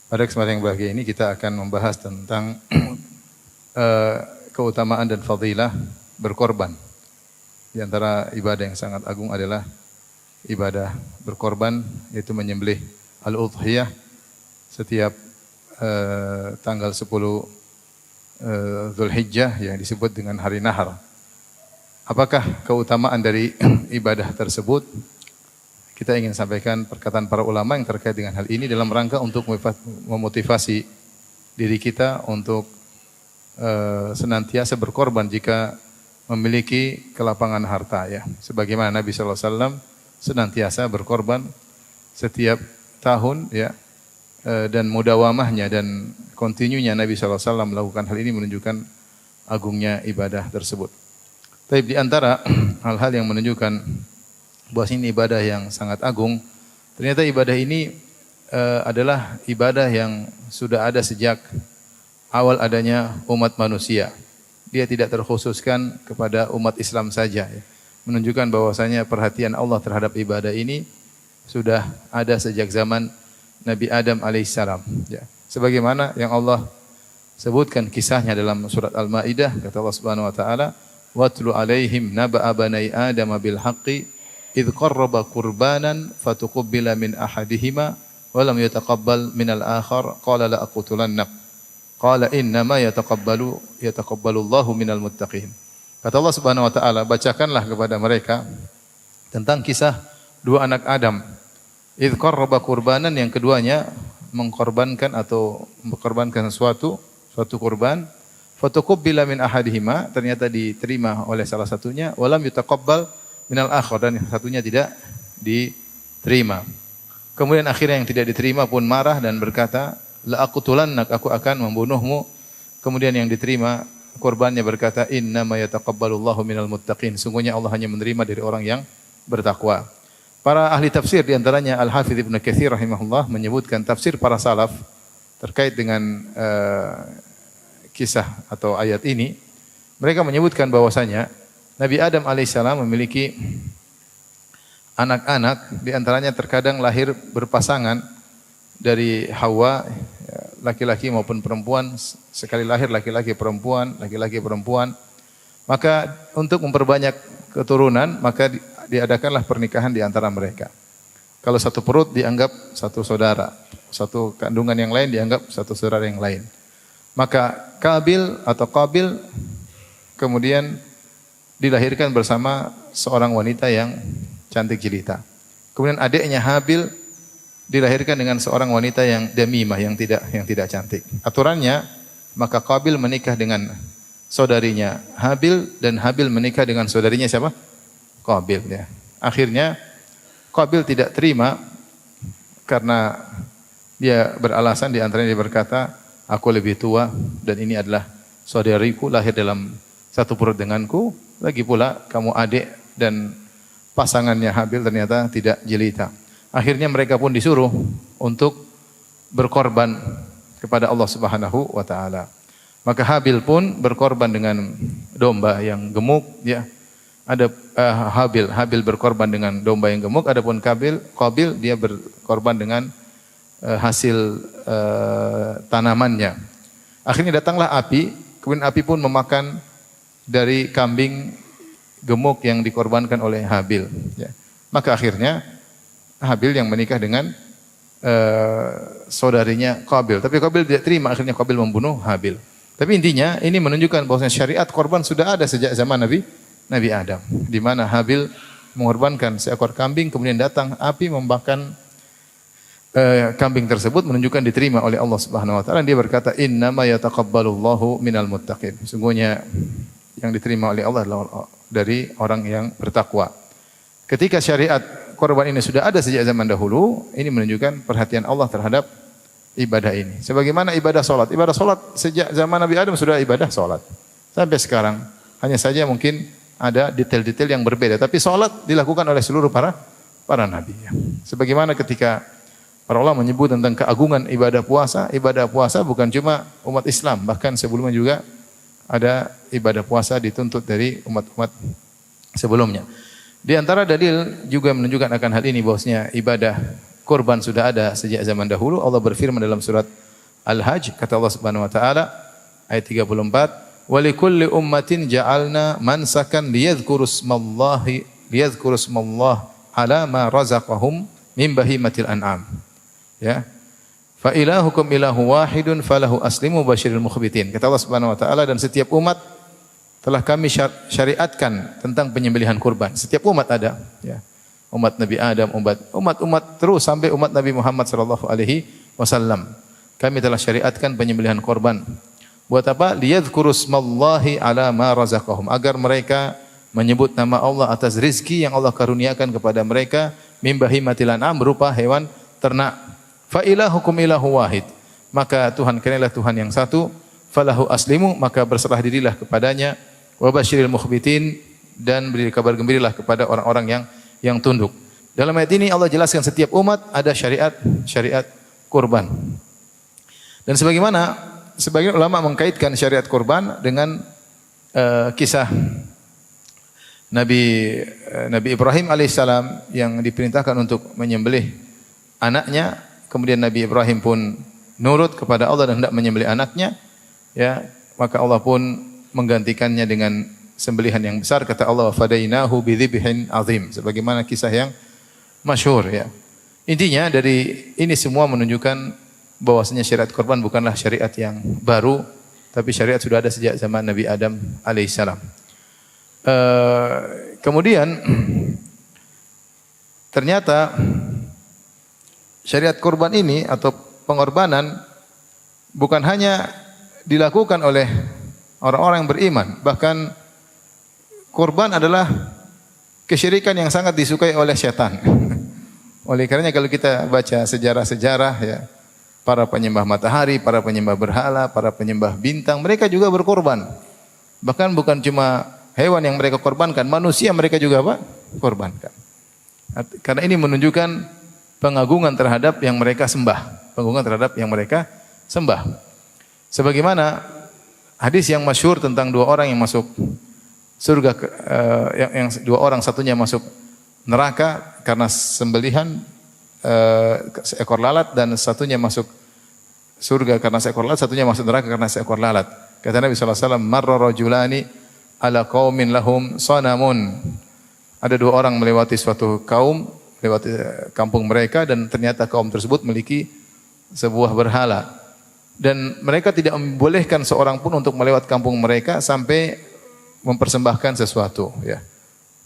Pada kesempatan yang bahagia ini kita akan membahas tentang keutamaan dan fadilah berkorban. Di antara ibadah yang sangat agung adalah ibadah berkorban, yaitu menyembelih al-udhiyah setiap tanggal 10 Dzulhijjah yang disebut dengan hari nahar. Apakah keutamaan dari ibadah tersebut? Kita ingin sampaikan perkataan para ulama yang terkait dengan hal ini dalam rangka untuk memotivasi diri kita untuk senantiasa berkorban jika memiliki kelapangan harta, ya. Sebagaimana Nabi sallallahu alaihi wasallam senantiasa berkorban setiap tahun, ya. Dan mudawamahnya dan kontinunya Nabi sallallahu alaihi wasallam melakukan hal ini menunjukkan agungnya ibadah tersebut. Tapi di antara hal-hal yang menunjukkan bahwa ini ibadah yang sangat agung, ternyata ibadah ini adalah ibadah yang sudah ada sejak awal adanya umat manusia. Dia tidak terkhususkan kepada umat Islam saja, ya. Menunjukkan bahwasanya perhatian Allah terhadap ibadah ini sudah ada sejak zaman Nabi Adam alaihissalam, ya. Sebagaimana yang Allah sebutkan kisahnya dalam surat Al-Maidah, kata Allah Subhanahu wa taala, "Watlu alaihim naba'a bani Adam bil haqqi idh qarraba qurbanan fatuqabbala min ahadihima wa lam yataqabbal min al-akhar qala la aqtulannak qala inna ma yataqabbalu Allahu minal muttaqin." Kata Allah Subhanahu wa taala, bacakanlah kepada mereka tentang kisah dua anak Adam. Idh qarraba qurbanan, yang keduanya mengkorbankan atau mengkorbankan suatu kurban, fatuqabbala min ahadihima, ternyata diterima oleh salah satunya, wa lam yataqabbal minal akhar, dan yang satunya tidak diterima. Kemudian akhirnya yang tidak diterima pun marah dan berkata, la aqtulannak, aku akan membunuhmu. Kemudian yang diterima korbannya berkata, inna ma yataqabbalullahu minal muttaqin, sungguhnya Allah hanya menerima dari orang yang bertakwa. Para ahli tafsir di antaranya Al-Hafidz Ibnu Katsir rahimahullah menyebutkan tafsir para salaf terkait dengan kisah atau ayat ini. Mereka menyebutkan bahwasanya Nabi Adam alaihissalam memiliki anak-anak, di antaranya terkadang lahir berpasangan dari Hawa, laki-laki maupun perempuan, sekali lahir laki-laki perempuan, laki-laki perempuan. Maka untuk memperbanyak keturunan, maka diadakanlah pernikahan di antara mereka. Kalau satu perut dianggap satu saudara, satu kandungan yang lain dianggap satu saudara yang lain. Maka Qabil kemudian dilahirkan bersama seorang wanita yang cantik jelita. Kemudian adiknya Habil dilahirkan dengan seorang wanita yang damimah, yang tidak cantik. Aturannya, maka Qabil menikah dengan saudarinya Habil dan Habil menikah dengan saudarinya siapa? Qabil, ya. Akhirnya Qabil tidak terima karena dia beralasan, di antaranya dia berkata, aku lebih tua dan ini adalah saudariku, lahir dalam satu perut denganku. Lagi pula kamu adik dan pasangannya Habil ternyata tidak jelita. Akhirnya mereka pun disuruh untuk berkorban kepada Allah Subhanahu wa taala. Maka Habil pun berkorban dengan domba yang gemuk, ya. Ada Habil berkorban dengan domba yang gemuk, adapun Qabil dia berkorban dengan hasil tanamannya. Akhirnya datanglah api, kemudian api pun memakan dari kambing gemuk yang dikorbankan oleh Habil, ya. Maka akhirnya Habil yang menikah dengan saudarinya Qabil. Tapi Qabil tidak terima, akhirnya Qabil membunuh Habil. Tapi intinya ini menunjukkan bahwa syariat korban sudah ada sejak zaman Nabi Adam, di mana Habil mengorbankan seekor kambing, kemudian datang api membakar kambing tersebut, menunjukkan diterima oleh Allah Subhanahu wa taala. Dia berkata, inna ma yataqabbalullahu minal muttaqin, sungguhnya yang diterima oleh Allah adalah dari orang yang bertakwa. Ketika syariat korban ini sudah ada sejak zaman dahulu, ini menunjukkan perhatian Allah terhadap ibadah ini. Sebagaimana ibadah salat. Ibadah salat sejak zaman Nabi Adam sudah ibadah salat sampai sekarang. Hanya saja mungkin ada detail-detail yang berbeda, tapi salat dilakukan oleh seluruh para nabi, ya. Sebagaimana ketika para ulama menyebut tentang keagungan ibadah puasa bukan cuma umat Islam, bahkan sebelumnya juga ada ibadah puasa dituntut dari umat-umat sebelumnya. Di antara dalil juga menunjukkan akan hal ini, bahwasanya ibadah kurban sudah ada sejak zaman dahulu. Allah berfirman dalam surat Al-Hajj, kata Allah Subhanahu wa taala ayat 34, "Wa likulli ummatin ja'alna mansakan liyadhkuru ismallahi ala ma razaqahum min bahimatil an'am." Ya. Fa ilahukum ilahu wahidun falahu aslimu basyiril mukhbitin. Kata Allah Subhanahu wa taala, dan setiap umat telah kami syariatkan tentang penyembelihan kurban. Setiap umat ada, ya. Umat Nabi Adam, umat terus sampai umat Nabi Muhammad sallallahu alaihi wasallam. Kami telah syariatkan penyembelihan kurban. Buat apa? Liyadhkuru ismallahi ala ma razaqahum, agar mereka menyebut nama Allah atas rizki yang Allah karuniakan kepada mereka, min bahimatil an'am, berupa hewan ternak. Fa ilahukum ilahu wahid, maka Tuhan kalian adalah Tuhan yang satu. Falahu aslimu, maka berserah dirilah kepadanya. Wa basyiril mukhbitin, dan beri kabar gembiralah kepada orang-orang yang tunduk. Dalam ayat ini Allah jelaskan setiap umat ada syariat kurban. Dan sebagaimana sebagian ulama mengkaitkan syariat kurban dengan kisah Nabi Ibrahim alaihissalam yang diperintahkan untuk menyembelih anaknya. Kemudian Nabi Ibrahim pun nurut kepada Allah dan hendak menyembelih anaknya, ya, maka Allah pun menggantikannya dengan sembelihan yang besar. Kata Allah, fadainahu bidzibhin azim, sebagaimana kisah yang masyhur, ya. Intinya dari ini semua menunjukkan bahwasanya syariat kurban bukanlah syariat yang baru, tapi syariat sudah ada sejak zaman Nabi Adam alaihissalam. Kemudian ternyata syariat kurban ini atau pengorbanan bukan hanya dilakukan oleh orang-orang yang beriman, bahkan kurban adalah kesyirikan yang sangat disukai oleh setan. Oleh karenanya kalau kita baca sejarah-sejarah, ya, para penyembah matahari, para penyembah berhala, para penyembah bintang, mereka juga berkorban. Bahkan bukan cuma hewan yang mereka korbankan, manusia mereka juga apa? Korbankan. Karena ini menunjukkan pengagungan terhadap yang mereka sembah, Sebagaimana hadis yang masyhur tentang dua orang yang masuk surga, yang dua orang, satunya masuk neraka karena sembelihan seekor lalat, dan satunya masuk surga karena seekor lalat, satunya masuk neraka karena seekor lalat. Kata Nabi sallallahu alaihi wasallam, "Marra rajulani ala qaumin lahum sanamun." Ada dua orang melewati suatu kaum, lewati kampung mereka, dan ternyata kaum tersebut memiliki sebuah berhala. Dan mereka tidak membolehkan seorang pun untuk melewati kampung mereka sampai mempersembahkan sesuatu, ya.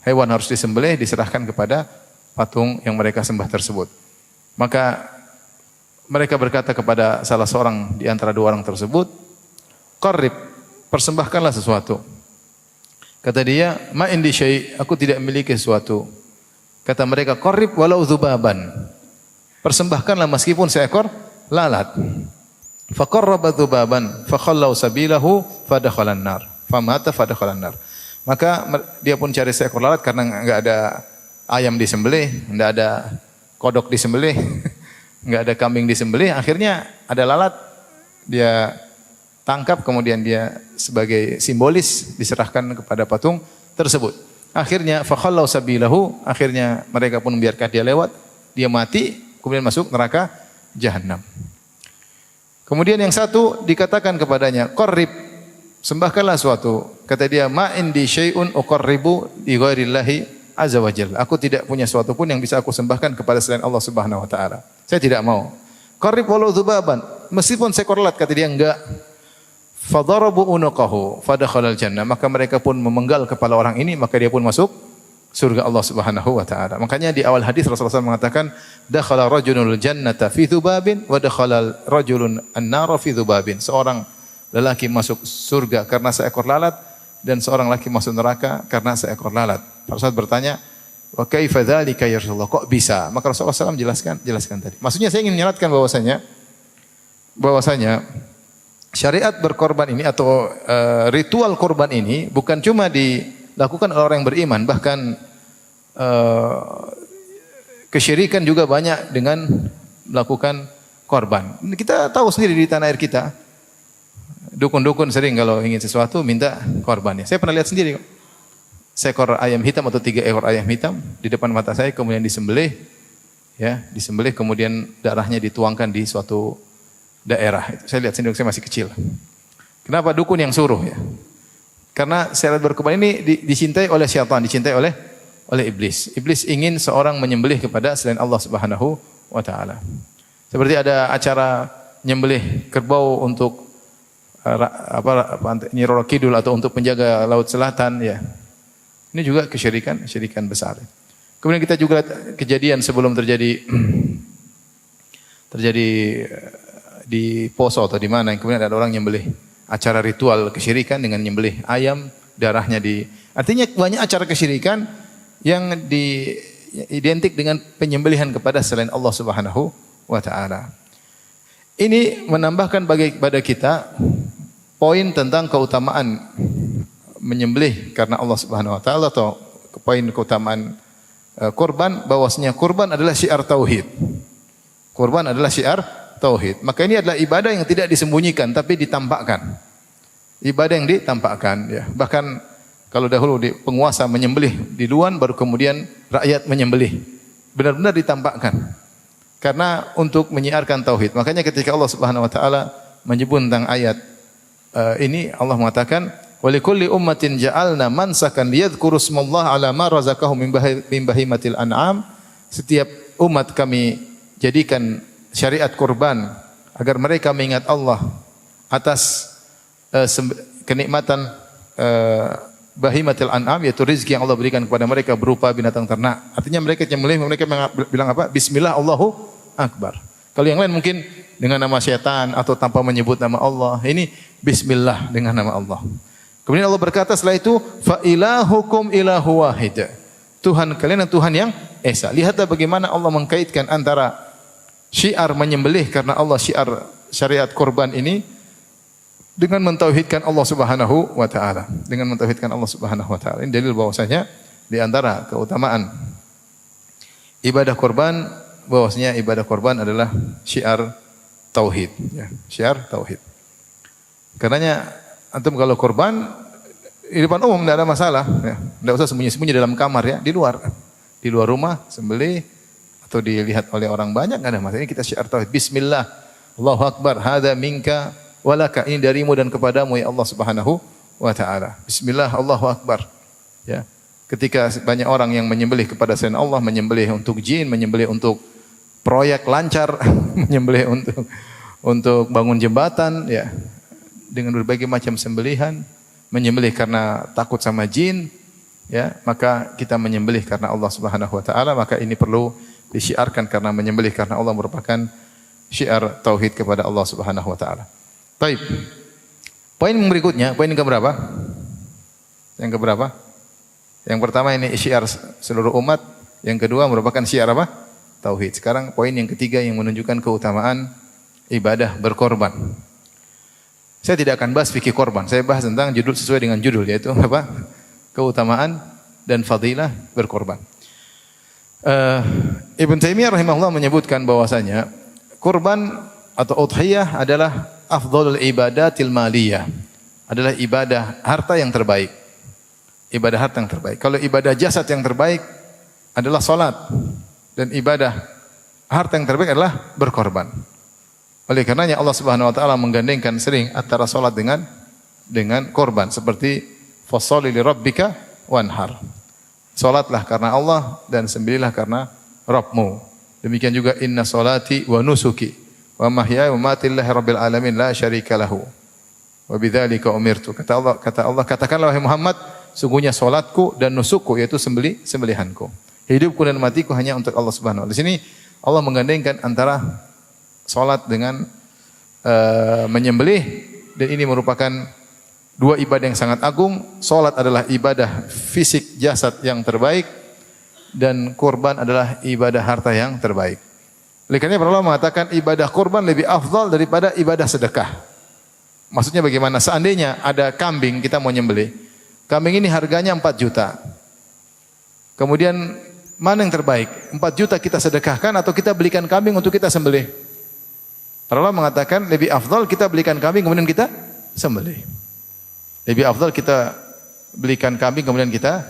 Hewan harus disembelih, diserahkan kepada patung yang mereka sembah tersebut. Maka mereka berkata kepada salah seorang di antara dua orang tersebut, "Qarrib, persembahkanlah sesuatu." Kata dia, "Ma indi syai', aku tidak memiliki sesuatu." Kata mereka, "Qarrib walau dzubaban." Persembahkanlah meskipun seekor lalat. Faqarraba dzubaban fakhallau sabilahu fadakhalan nar. Famata fadakhalan nar. Maka dia pun cari seekor lalat karena enggak ada ayam disembelih, enggak ada kodok disembelih, enggak ada kambing disembelih, akhirnya ada lalat, dia tangkap, kemudian dia sebagai simbolis diserahkan kepada patung tersebut. Akhirnya fakhallau sabilahu, akhirnya mereka pun membiarkan dia lewat, dia mati, kemudian masuk neraka jahanam. Kemudian yang satu dikatakan kepadanya, "Qarrib, sembahkanlah suatu." Kata dia, "Ma indi syai'un uqarribu li ghairillahi azza wa jalla." Aku tidak punya suatu pun yang bisa aku sembahkan kepada selain Allah Subhanahu wa taala. Saya tidak mau. "Qarrib walau dzubaban." Meskipun seekor lalat, kata dia, enggak. Fadarabu unuqahu fadakhalal jannah, maka mereka pun memenggal kepala orang ini, maka dia pun masuk surga Allah Subhanahu wa taala. Makanya di awal hadis Rasulullah SAW mengatakan, dakhala rajulul jannata fi dzubabin wa dakhala rajulun an-nara fi dzubabin. Seorang lelaki masuk surga karena seekor lalat, dan seorang lelaki masuk neraka karena seekor lalat. Rasulullah bertanya, "Wa kaifa dzalika ya Rasulullah?" Kok bisa? Maka Rasulullah SAW jelaskan tadi. Maksudnya saya ingin menyeratkan bahwasanya syariat berkorban ini atau ritual korban ini bukan cuma dilakukan oleh orang yang beriman, bahkan kesyirikan juga banyak dengan melakukan korban. Kita tahu sendiri di tanah air kita, dukun-dukun sering kalau ingin sesuatu minta korbannya. Saya pernah lihat sendiri, seekor ayam hitam atau 3 ekor ayam hitam di depan mata saya, kemudian disembelih, ya, disembelih kemudian darahnya dituangkan di suatu daerah. Saya lihat sendiri, saya masih kecil. Kenapa dukun yang suruh ya? Karena syariat berkorban ini dicintai oleh syaitan, dicintai oleh iblis. Iblis ingin seorang menyembelih kepada selain Allah Subhanahu wa taala. Seperti ada acara nyembelih kerbau untuk Nyi Roro Kidul atau untuk penjaga Laut Selatan ya. Ini juga kesyirikan besar. Kemudian kita juga lihat kejadian sebelum terjadi di Poso atau di mana yang kemudian ada orang nyembelih, acara ritual kesyirikan dengan nyembelih ayam, darahnya artinya banyak acara kesyirikan yang identik dengan penyembelihan kepada selain Allah Subhanahu wa taala. Ini menambahkan pada kita poin tentang keutamaan menyembelih karena Allah Subhanahu wa taala, atau poin keutamaan kurban, bahwasanya kurban adalah syiar tauhid. Kurban adalah syiar tauhid. Maka ini adalah ibadah yang tidak disembunyikan tapi ditampakkan. Ibadah yang ditampakkan ya. Bahkan kalau dahulu penguasa menyembelih di luar, baru kemudian rakyat menyembelih. Benar-benar ditampakkan. Karena untuk menyiarkan tauhid. Makanya ketika Allah Subhanahu wa taala menyebut tentang ayat ini, Allah mengatakan walikulli ummatin ja'alna mansakan liyadhkuru smallaha ala ma razaqahum min bahimatil an'am. Setiap umat kami jadikan syariat kurban agar mereka mengingat Allah atas kenikmatan bahimatil an'am, yaitu rezeki yang Allah berikan kepada mereka berupa binatang ternak. Artinya mereka bilang apa? Bismillah Allahu akbar. Kalau yang lain mungkin dengan nama syaitan atau tanpa menyebut nama Allah. Ini bismillah dengan nama Allah. Kemudian Allah berkata setelah itu, fa ilahukum ilahu wahid. Tuhan kalian adalah Tuhan yang esa. Lihatlah bagaimana Allah mengkaitkan antara syiar menyembelih karena Allah, syiar syariat kurban ini dengan mentauhidkan Allah Subhanahu wa taala. Dengan mentauhidkan Allah Subhanahu wa taala. Ini dalil bahwasanya di antara keutamaan ibadah kurban, bahwasanya ibadah kurban adalah syiar tauhid, ya, syiar tauhid. Karenanya antum kalau kurban di depan umum tidak ada masalah, ya. Tidak usah sembunyi-sembunyi dalam kamar ya, di luar rumah sembelih atau dilihat oleh orang banyak enggak ada masalah. Ini kita syiar tauhid. Bismillah, Allahu akbar, hadza minka walaka, ini darimu dan kepadamu ya Allah Subhanahu wa taala. Bismillah, Allahu akbar. Ya. Ketika banyak orang yang menyembelih kepada selain Allah, menyembelih untuk jin, menyembelih untuk proyek lancar, menyembelih untuk bangun jembatan ya, dengan berbagai macam sembelihan, menyembelih karena takut sama jin ya, maka kita menyembelih karena Allah Subhanahu wa taala, maka ini perlu disyiarkan karena menyembelih karena Allah merupakan syiar tauhid kepada Allah Subhanahu wa taala. Baik. Poin berikutnya, poin yang keberapa? Yang keberapa? Yang pertama ini syiar seluruh umat, yang kedua merupakan syiar apa? Tauhid. Sekarang poin yang ketiga yang menunjukkan keutamaan ibadah berkorban. Saya tidak akan bahas fikih korban. Saya bahas tentang judul sesuai dengan judul, yaitu apa? Keutamaan dan fadilah berkorban. Ibn Taimiyah rahimahullah menyebutkan bahwasanya korban atau udhiyah adalah afdhalul ibadatil maliyah. Adalah ibadah harta yang terbaik. Ibadah harta yang terbaik. Kalau ibadah jasad yang terbaik adalah salat. Dan ibadah harta yang terbaik adalah berkorban. Oleh karenanya Allah Subhanahu wa taala menggandengkan sering antara salat dengan korban, seperti fasholli li rabbika wanhar. Salatlah karena Allah dan sembelihlah karena Rabbmu. Demikian juga inna salati wa nusuki wa mahyaya wa mamati lillahi rabbil alamin la syarika lahu. Wa bidzalika umirtu. Kata Allah, katakanlah wahai Muhammad, sungguhnya salatku dan nusukku, yaitu sembelihanku. Hidupku dan matiku hanya untuk Allah Subhanahu wa taala. Di sini Allah menggandengkan antara salat dengan menyembelih, dan ini merupakan dua ibadah yang sangat agung. Salat adalah ibadah fisik jasad yang terbaik, dan kurban adalah ibadah harta yang terbaik. Oleh karena para ulama mengatakan ibadah kurban lebih afdal daripada ibadah sedekah. Maksudnya bagaimana? Seandainya ada kambing kita mau nyembelih, kambing ini harganya 4 juta. Kemudian mana yang terbaik? 4 juta kita sedekahkan atau kita belikan kambing untuk kita sembelih? Para ulama mengatakan lebih afdal kita belikan kambing kemudian kita sembelih. Lebih afdal kita belikan kambing kemudian kita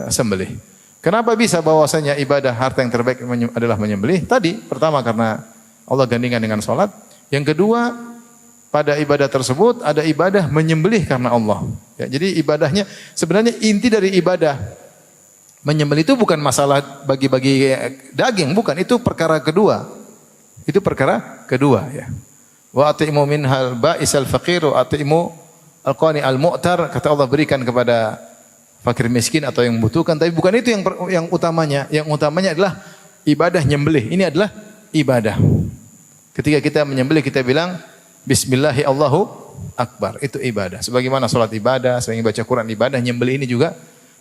sembelih. Kenapa bisa bahwasanya ibadah harta yang terbaik adalah menyembelih? Tadi pertama karena Allah gandingkan dengan salat. Yang kedua, pada ibadah tersebut ada ibadah menyembelih karena Allah. Ya, jadi ibadahnya sebenarnya inti dari ibadah menyembelih itu bukan masalah bagi-bagi daging, bukan, itu perkara kedua. Itu perkara kedua ya. Wa atimu minhal ba'isal faqir wa atimu al-qani al-mu'tar, kata Allah berikan kepada fakir miskin atau yang membutuhkan, tapi bukan itu yang utamanya. Yang utamanya adalah ibadah nyembelih. Ini adalah ibadah. Ketika kita menyembelih kita bilang bismillahi Allahu akbar. Itu ibadah. Sebagaimana salat ibadah, sebagaimana baca Quran ibadah, nyembelih ini juga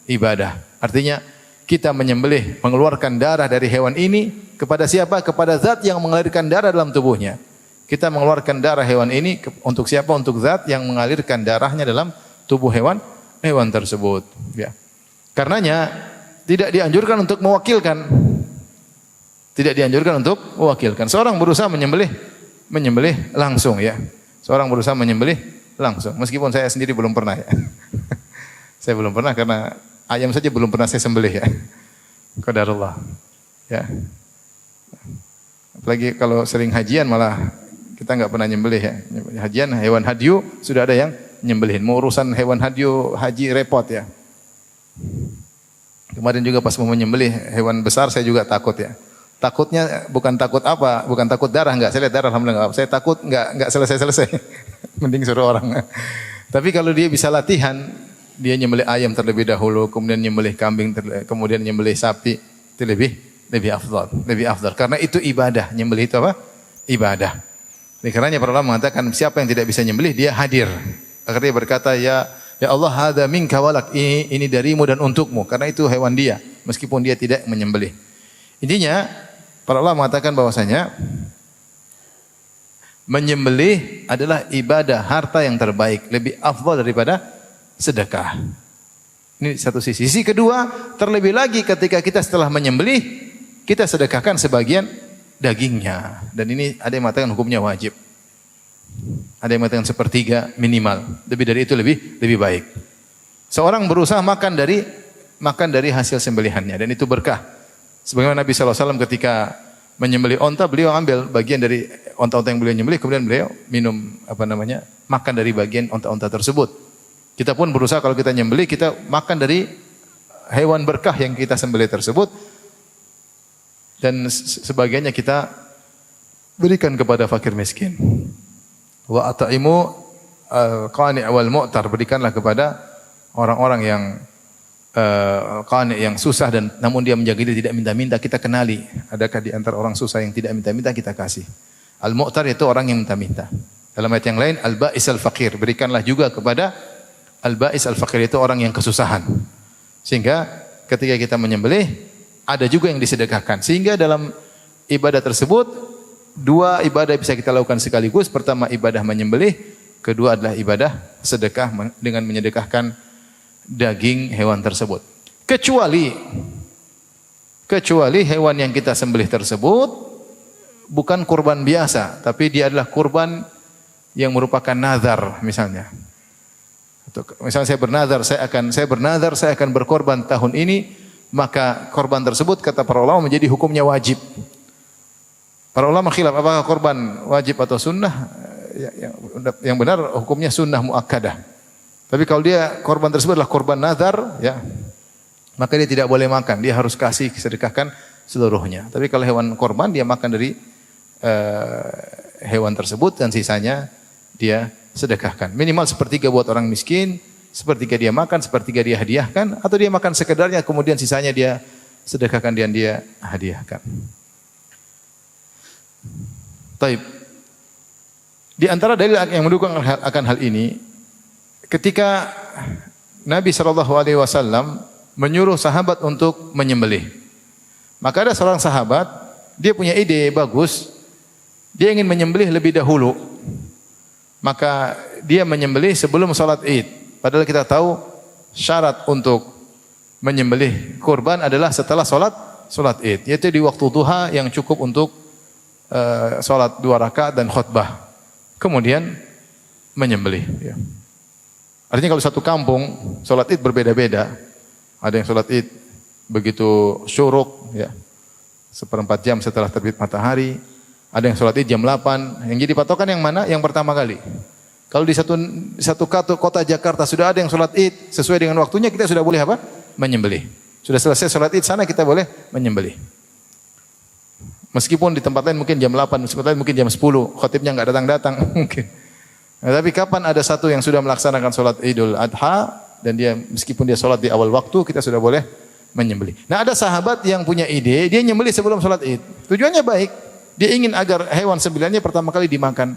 ibadah. Artinya kita menyembelih, mengeluarkan darah dari hewan ini kepada siapa? Kepada zat yang mengalirkan darah dalam tubuhnya. Kita mengeluarkan darah hewan ini untuk siapa? Untuk zat yang mengalirkan darahnya dalam tubuh hewan tersebut. Ya. Karenanya tidak dianjurkan untuk mewakilkan. Tidak dianjurkan untuk mewakilkan. Seorang berusaha menyembelih langsung ya. Seorang berusaha menyembelih langsung. Meskipun saya sendiri belum pernah ya. Saya belum pernah karena ayam saja belum pernah saya sembelih ya. Qadarullah. Ya. Apalagi kalau sering hajian malah kita enggak pernah nyembelih ya. Hajian hewan hadyu sudah ada yang nyembelihin. Mau urusan hewan hadyu haji repot ya. Kemarin juga pas mau menyembelih hewan besar saya juga takut ya. Takutnya bukan takut apa? Bukan takut darah enggak. Saya lihat darah alhamdulillah enggak. Saya takut enggak selesai-selesai. Mending suruh orang. Tapi kalau dia bisa latihan, dia nyembelih ayam terlebih dahulu, kemudian nyembelih kambing, kemudian nyembelih sapi, itu lebih afdal. Karena itu ibadah. Nyembelih itu apa? Ibadah. Oleh karenanya para ulama mengatakan siapa yang tidak bisa nyembelih dia hadir. Akhirnya dia berkata ya Allah hadza minka walak, ini darimu dan untukmu, karena itu hewan dia meskipun dia tidak menyembelih. Intinya para ulama mengatakan bahwasanya menyembelih adalah ibadah harta yang terbaik, lebih afdal daripada sedekah. Ini satu sisi. Sisi kedua, terlebih lagi ketika kita setelah menyembelih kita sedekahkan sebagian dagingnya, dan ini ada yang mengatakan hukumnya wajib. Ada yang mengatakan sepertiga minimal. Lebih dari itu lebih baik. Seorang berusaha makan dari hasil sembelihannya, dan itu berkah. Sebagaimana Nabi SAW ketika menyembelih onta, beliau ambil bagian dari onta-onta yang beliau nyembelih, kemudian beliau minum makan dari bagian onta-onta tersebut. Kita pun berusaha kalau kita nyembelih kita makan dari hewan berkah yang kita sembelih tersebut, dan sebagiannya kita berikan kepada fakir miskin. Wa at'imu al-qani' wal mu'tar, berikanlah kepada orang-orang yang qani', yang susah dan namun dia menjaga diri tidak minta-minta, kita kenali. Adakah di antara orang susah yang tidak minta-minta, kita kasih. Al-mu'tar itu orang yang minta-minta. Dalam ayat yang lain al-ba'is al-faqir, berikanlah juga kepada al-ba'is al-faqir, itu orang yang kesusahan. Sehingga ketika kita menyembelih ada juga yang disedekahkan. Sehingga dalam ibadah tersebut dua ibadah bisa kita lakukan sekaligus. Pertama ibadah menyembelih, kedua adalah ibadah sedekah dengan menyedekahkan daging hewan tersebut. Kecuali hewan yang kita sembelih tersebut bukan kurban biasa, tapi dia adalah kurban yang merupakan nazar misalnya. Misalnya saya bernazar saya akan berkorban tahun ini, maka korban tersebut kata para ulama menjadi hukumnya wajib. Para ulama khilaf apakah korban wajib atau sunnah. Yang benar hukumnya sunnah muakkadah. Tapi kalau dia korban tersebut adalah korban nazar, ya, maka dia tidak boleh makan. Dia harus kasih, sedekahkan seluruhnya. Tapi kalau hewan korban dia makan dari hewan tersebut dan sisanya dia sedekahkan. Minimal sepertiga buat orang miskin, sepertiga dia makan, sepertiga dia hadiahkan, atau dia makan sekedarnya kemudian sisanya dia sedekahkan dan dia hadiahkan. Taib. Di antara dalil yang mendukung akan hal ini, ketika Nabi SAW menyuruh sahabat untuk menyembelih, maka ada seorang sahabat, dia punya ide bagus, dia ingin menyembelih lebih dahulu, maka dia menyembelih sebelum salat Id. Padahal kita tahu syarat untuk menyembelih kurban adalah setelah salat Id, yaitu di waktu duha yang cukup untuk salat 2 rakaat dan khutbah. Kemudian menyembelih. Ya. Artinya kalau satu kampung salat Id berbeda-beda. Ada yang salat Id begitu syuruk, ya, 1/4 jam setelah terbit matahari. Ada yang sholat id jam 8. Yang jadi patokan yang mana? Yang pertama kali. Kalau di satu kota Jakarta sudah ada yang sholat id sesuai dengan waktunya, kita sudah boleh apa? Menyembelih. Sudah selesai sholat id sana, kita boleh menyembelih. Meskipun di tempat lain mungkin jam 8, di tempat lain mungkin jam 10, khatibnya nggak datang-datang mungkin. Nah, tapi kapan ada satu yang sudah melaksanakan sholat Idul Adha dan dia meskipun dia sholat di awal waktu, kita sudah boleh menyembelih. Nah, ada sahabat yang punya ide, dia nyembelih sebelum sholat Id. Tujuannya baik, dia ingin agar hewan sembelihannya pertama kali dimakan.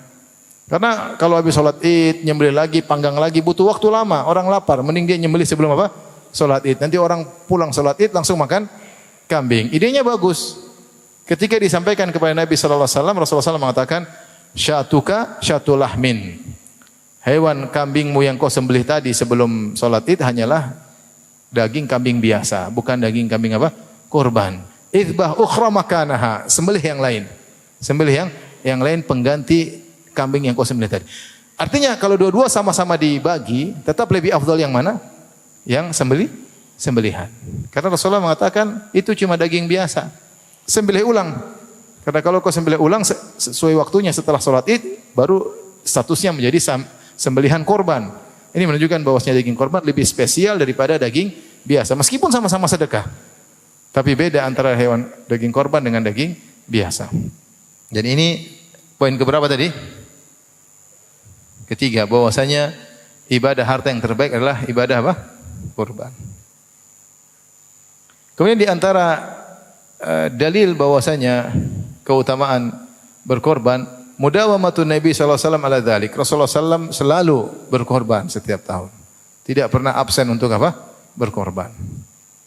Karena kalau habis sholat Id, nyembelih lagi, panggang lagi, butuh waktu lama, orang lapar, mending dia nyembelih sebelum apa? Sholat Id. Nanti orang pulang sholat Id langsung makan kambing. Idenya bagus. Ketika disampaikan kepada Nabi sallallahu alaihi wasallam, Rasulullah SAW mengatakan, "Syatuka syatul lahmin." Hewan kambingmu yang kau sembelih tadi sebelum salat Id hanyalah daging kambing biasa, bukan daging kambing apa? Kurban. Idbah ukhra makanaha, sembelih yang lain. Sembelih yang lain pengganti kambing yang kau sembelih tadi. Artinya kalau dua-dua sama-sama dibagi, tetap lebih afdal yang mana? Yang sembelihan. Karena Rasulullah mengatakan itu cuma daging biasa. Sembelih ulang. Karena kalau kau sembelih ulang sesuai waktunya setelah sholat Id, baru statusnya menjadi sembelihan korban. Ini menunjukkan bahwasanya daging korban lebih spesial daripada daging biasa. Meskipun sama-sama sedekah. Tapi beda antara hewan daging korban dengan daging biasa. Dan ini poin keberapa tadi? Ketiga, bahwasanya ibadah harta yang terbaik adalah ibadah apa? Korban. Kemudian di antara dalil bahwasanya keutamaan berkorban, mudawamatun Nabi sallallahu alaihi wasallam ala dzalik. Rasulullah sallallahu selalu berkorban setiap tahun. Tidak pernah absen untuk apa? Berkorban.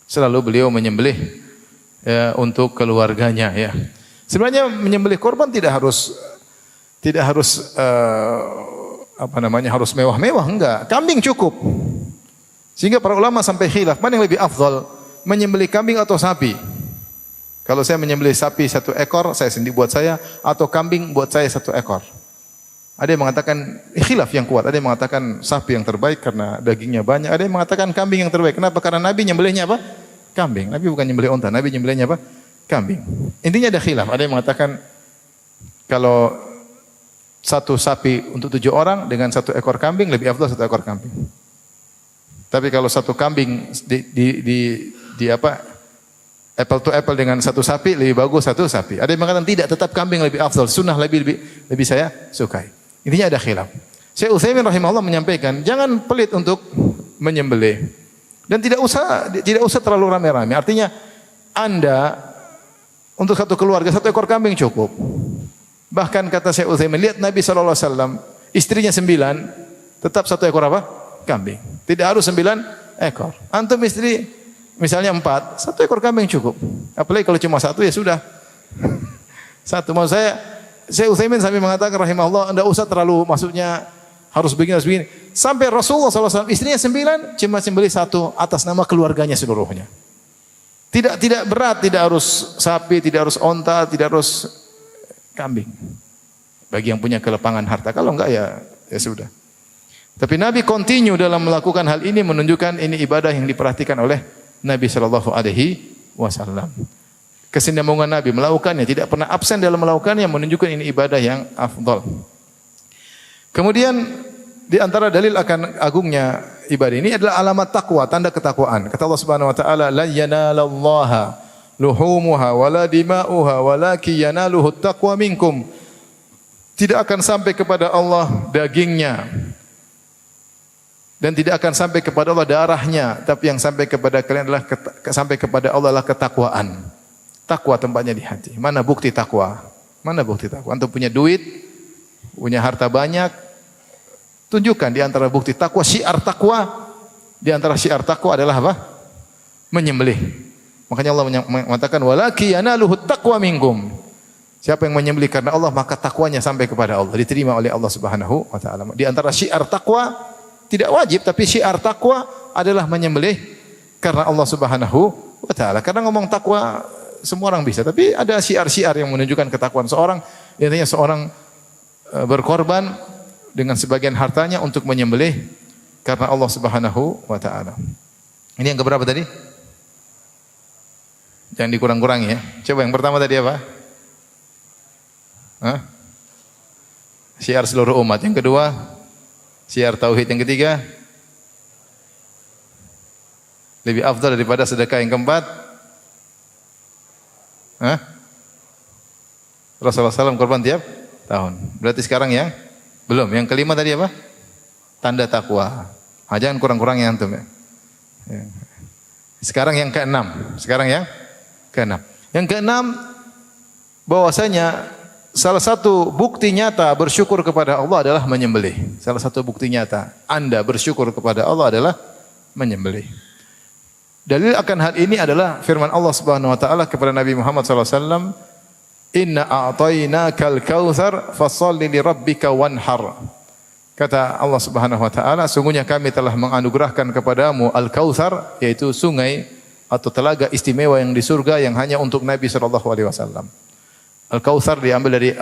Selalu beliau menyembelih untuk keluarganya, ya. Sebenarnya menyembelih korban tidak harus harus mewah-mewah, enggak. Kambing cukup. Sehingga para ulama sampai khilaf, mana yang lebih afdal, menyembelih kambing atau sapi? Kalau saya menyembelih sapi 1 ekor, saya sendiri buat saya, atau kambing buat saya 1 ekor. Ada yang mengatakan khilaf yang kuat, ada yang mengatakan sapi yang terbaik karena dagingnya banyak, ada yang mengatakan kambing yang terbaik. Kenapa? Karena Nabi nyembelihnya apa? Kambing. Nabi bukan nyembelih unta, Nabi nyembelihnya apa? Kambing. Intinya ada khilaf. Ada yang mengatakan kalau 1 sapi untuk 7 orang dengan 1 ekor kambing lebih afdal 1 ekor kambing. Tapi kalau 1 kambing apple to apple dengan 1 sapi lebih bagus 1 sapi. Ada yang mengatakan tidak, tetap kambing lebih afdal, sunnah lebih saya sukai. Intinya ada khilaf. Syekh Utsaimin rahimahullah menyampaikan, jangan pelit untuk menyembelih. Dan tidak usah terlalu rame-rame. Artinya Anda untuk 1 keluarga 1 ekor kambing cukup. Bahkan kata Syekh Utsaimin, lihat Nabi sallallahu alaihi wasallam, istrinya 9, tetap 1 ekor apa? Kambing. Tidak harus 9 ekor. Antum istri misalnya 4, 1 ekor kambing cukup. Apalagi kalau cuma 1 ya sudah. 1. Maksud saya Utsaimin sampai mengatakan rahimahullah, enggak usah terlalu maksudnya harus begini. Sampai Rasulullah SAW istrinya 9, cuma sembelih 1 atas nama keluarganya seluruhnya. Tidak berat, tidak harus sapi, tidak harus onta, tidak harus kambing. Bagi yang punya kelepangan harta, kalau enggak ya sudah. Tapi Nabi continue dalam melakukan hal ini, menunjukkan ini ibadah yang diperhatikan oleh Nabi sallallahu alaihi wasallam. Kesinambungan Nabi melakukannya, tidak pernah absen dalam melakukannya, menunjukkan ini ibadah yang afdal. Kemudian di antara dalil akan agungnya ibadah ini adalah alamat takwa, tanda ketakwaan. Kata Allah Subhanahu wa taala, "La yanalallaha luhumuha wala dima'uha walakin yanaluhu taqwa minkum." Tidak akan sampai kepada Allah dagingnya dan tidak akan sampai kepada Allah darahnya, tapi yang sampai kepada kalian adalah ketakwaan. Takwa tempatnya di hati. Mana bukti takwa? Mana bukti takwa? Antum punya duit, punya harta banyak, tunjukkan di antara bukti takwa, syiar takwa. Di antara syiar takwa adalah apa? Menyembelih. Makanya Allah mengatakan walaki yanaluhu taqwa minkum. Siapa yang menyembelih karena Allah, maka takwanya sampai kepada Allah, diterima oleh Allah Subhanahu wa taala. Di antara syiar takwa, tidak wajib, tapi syiar takwa adalah menyembelih karena Allah Subhanahu wa taala. Karena ngomong takwa semua orang bisa, tapi ada syiar-syiar yang menunjukkan ketakwaan seorang. Intinya seorang berkorban dengan sebagian hartanya untuk menyembelih karena Allah Subhanahu wa taala. Ini yang keberapa tadi? Jangan dikurang-kurangi ya. Coba yang pertama tadi apa? Hah? Syiar seluruh umat. Yang kedua, syiar tauhid. Yang ketiga, lebih afdal daripada sedekah. Yang keempat, hah? Rasulullah SAW korban tiap tahun. Berarti sekarang yang belum. Yang kelima tadi apa? Tanda takwa. Jangan kurang-kurangi antum ya. Sekarang yang keenam. Yang keenam, bahwasanya salah satu bukti nyata bersyukur kepada Allah adalah menyembelih. Salah satu bukti nyata Anda bersyukur kepada Allah adalah menyembelih. Dalil akan hal ini adalah firman Allah Subhanahu wa taala kepada Nabi Muhammad sallallahu alaihi wasallam, "Inna a'tainakal kautsar fasholli lirabbika wanhar." Kata Allah Subhanahu wa taala, sungguhnya kami telah menganugerahkan kepadamu al-kautsar, yaitu sungai atau telaga istimewa yang di surga yang hanya untuk Nabi sallallahu alaihi wasallam. Al-kautsar diambil dari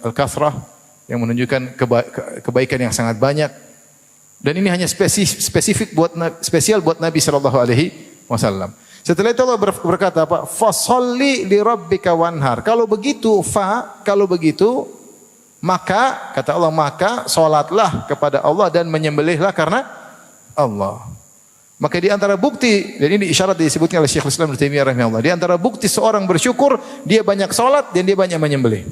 al-kasrah yang menunjukkan kebaikan yang sangat banyak. Dan ini hanya spesifik spesial buat Nabi sallallahu alaihi wasallam. Setelah itu Allah berkata apa? Fasholli lirabbika wanhar. Kalau begitu maka kata Allah, maka salatlah kepada Allah dan menyembelihlah karena Allah. Maka di antara bukti, dan ini isyarat disebutkan oleh Syekhul Islam Ibnu Taimiyah rahimahullah, di antara bukti seorang bersyukur, dia banyak salat dan dia banyak menyembelih.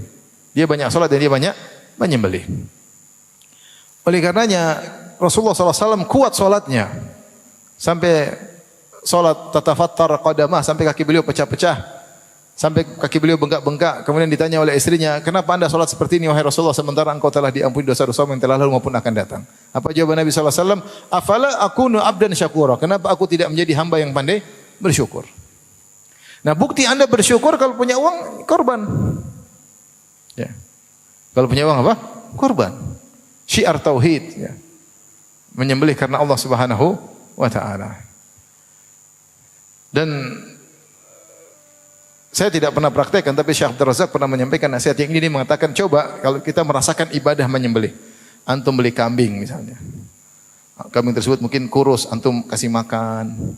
Oleh karenanya Rasulullah SAW kuat salatnya. Sampai salat tatafattar qadamah, sampai kaki beliau pecah-pecah. Sampai kaki beliau bengkak-bengkak. Kemudian ditanya oleh istrinya, kenapa anda salat seperti ini wahai Rasulullah, sementara engkau telah diampuni dosa-dosa yang telah lalu maupun akan datang. Apa jawaban Nabi SAW? Afala akunu abdan syakura. Kenapa aku tidak menjadi hamba yang pandai bersyukur? Nah, bukti anda bersyukur kalau punya uang, korban. Ya. Kalau punya uang apa? Korban. Syiar tauhid. Ya. Menyembelih karena Allah Subhanahu wa ta'ala. Dan saya tidak pernah praktekkan, tapi Syekh Abdul Razak pernah menyampaikan nasihat yang ini. Dia mengatakan, coba kalau kita merasakan ibadah menyembelih. Antum beli kambing misalnya. Kambing tersebut mungkin kurus, antum kasih makan.